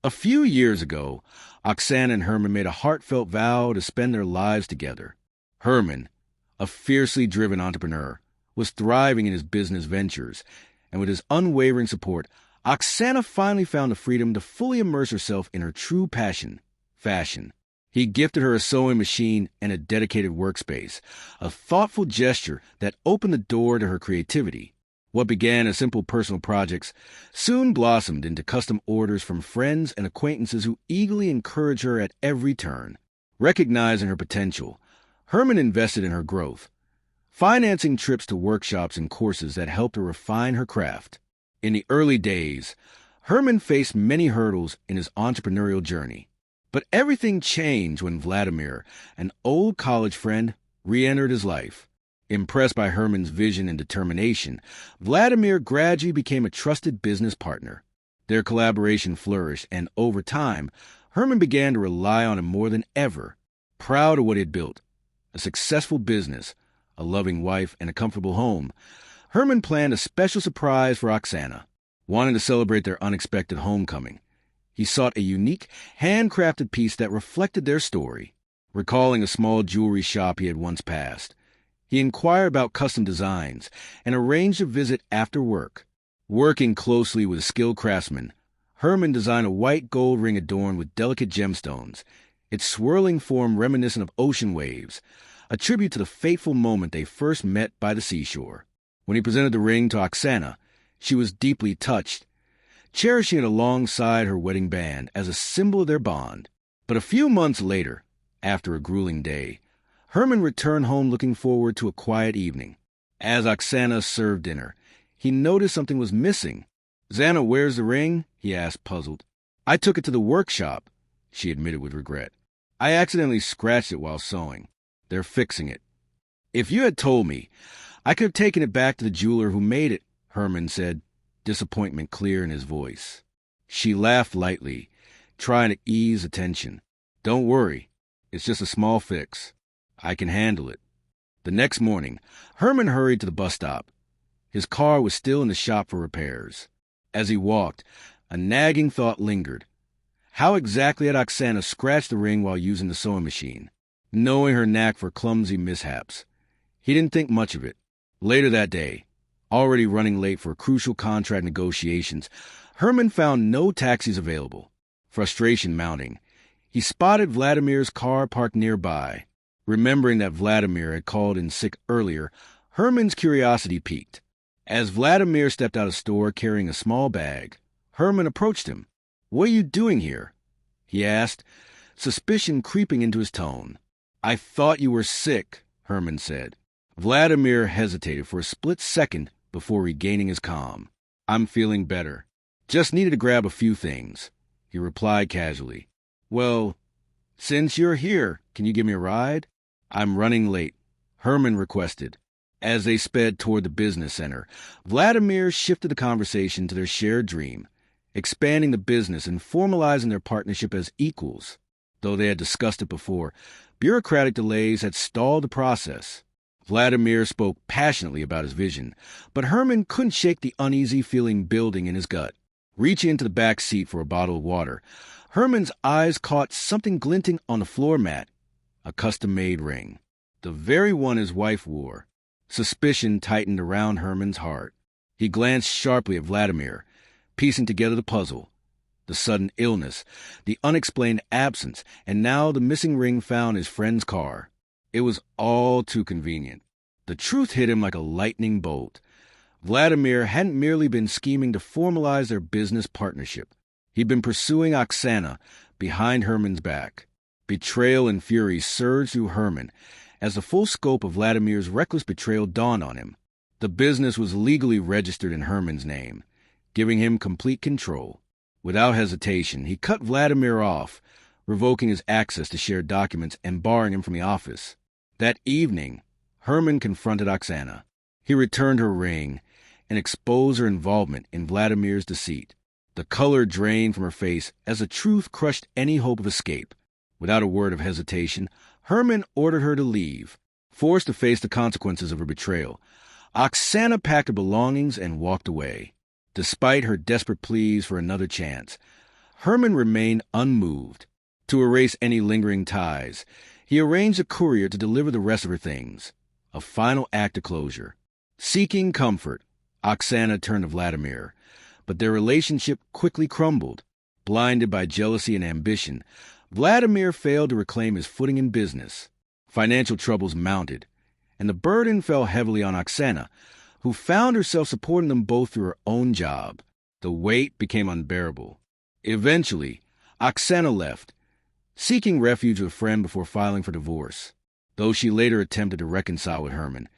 A few years ago, Oksana and Herman made a heartfelt vow to spend their lives together. Herman, a fiercely driven entrepreneur, was thriving in his business ventures, and with his unwavering support, Oksana finally found the freedom to fully immerse herself in her true passion, fashion. He gifted her a sewing machine and a dedicated workspace, a thoughtful gesture that opened the door to her creativity. What began as simple personal projects soon blossomed into custom orders from friends and acquaintances who eagerly encouraged her at every turn. Recognizing her potential, Herman invested in her growth, financing trips to workshops and courses that helped her refine her craft. In the early days, Herman faced many hurdles in his entrepreneurial journey. But everything changed when Vladimir, an old college friend, re-entered his life. Impressed by Herman's vision and determination, Vladimir gradually became a trusted business partner. Their collaboration flourished, and over time, Herman began to rely on him more than ever. Proud of what he had built, a successful business, a loving wife, and a comfortable home, Herman planned a special surprise for Oksana. Wanting to celebrate their unexpected homecoming, he sought a unique, handcrafted piece that reflected their story. Recalling a small jewelry shop he had once passed, he inquired about custom designs and arranged a visit after work. Working closely with a skilled craftsman, Herman designed a white gold ring adorned with delicate gemstones, its swirling form reminiscent of ocean waves, a tribute to the fateful moment they first met by the seashore. When he presented the ring to Oksana, she was deeply touched, cherishing it alongside her wedding band as a symbol of their bond. But a few months later, after a grueling day, Herman returned home looking forward to a quiet evening. As Oksana served dinner, he noticed something was missing. "Xana, where's the ring?" he asked, puzzled. "I took it to the workshop," she admitted with regret. "I accidentally scratched it while sewing. They're fixing it." "If you had told me, I could have taken it back to the jeweler who made it," Herman said, disappointment clear in his voice. She laughed lightly, trying to ease the tension. "Don't worry. It's just a small fix. I can handle it." The next morning, Herman hurried to the bus stop. His car was still in the shop for repairs. As he walked, a nagging thought lingered. How exactly had Oksana scratched the ring while using the sewing machine? Knowing her knack for clumsy mishaps, he didn't think much of it. Later that day, already running late for crucial contract negotiations, Herman found no taxis available. Frustration mounting, he spotted Vladimir's car parked nearby. Remembering that Vladimir had called in sick earlier, Herman's curiosity piqued. As Vladimir stepped out of the store carrying a small bag, Herman approached him. "What are you doing here?" he asked, suspicion creeping into his tone. "I thought you were sick," Herman said. Vladimir hesitated for a split second before regaining his calm. "I'm feeling better. Just needed to grab a few things," he replied casually. "Well, since you're here, can you give me a ride?" "I'm running late," Herman requested. As they sped toward the business center, Vladimir shifted the conversation to their shared dream, expanding the business and formalizing their partnership as equals. Though they had discussed it before, bureaucratic delays had stalled the process. Vladimir spoke passionately about his vision, but Herman couldn't shake the uneasy feeling building in his gut. Reaching into the back seat for a bottle of water, Herman's eyes caught something glinting on the floor mat, a custom-made ring, the very one his wife wore. Suspicion tightened around Herman's heart. He glanced sharply at Vladimir, piecing together the puzzle. The sudden illness, the unexplained absence, and now the missing ring found in his friend's car. It was all too convenient. The truth hit him like a lightning bolt. Vladimir hadn't merely been scheming to formalize their business partnership. He'd been pursuing Oksana behind Herman's back. Betrayal and fury surged through Herman as the full scope of Vladimir's reckless betrayal dawned on him. The business was legally registered in Herman's name, giving him complete control. Without hesitation, he cut Vladimir off, revoking his access to shared documents and barring him from the office. That evening, Herman confronted Oksana. He returned her ring and exposed her involvement in Vladimir's deceit. The color drained from her face as the truth crushed any hope of escape. Without a word of hesitation, Herman ordered her to leave. Forced to face the consequences of her betrayal, Oksana packed her belongings and walked away. Despite her desperate pleas for another chance, Herman remained unmoved. To erase any lingering ties, he arranged a courier to deliver the rest of her things, a final act of closure. Seeking comfort, Oksana turned to Vladimir, but their relationship quickly crumbled. Blinded by jealousy and ambition, Vladimir failed to reclaim his footing in business. Financial troubles mounted, and the burden fell heavily on Oksana, who found herself supporting them both through her own job. The weight became unbearable. Eventually, Oksana left, seeking refuge with a friend before filing for divorce. Though she later attempted to reconcile with Herman,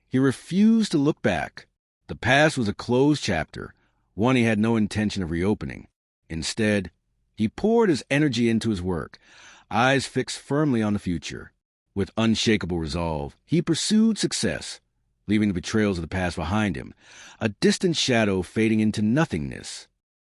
he refused to look back. The past was a closed chapter, one he had no intention of reopening. Instead, he poured his energy into his work, eyes fixed firmly on the future. With unshakable resolve, he pursued success, leaving the betrayals of the past behind him, a distant shadow fading into nothingness.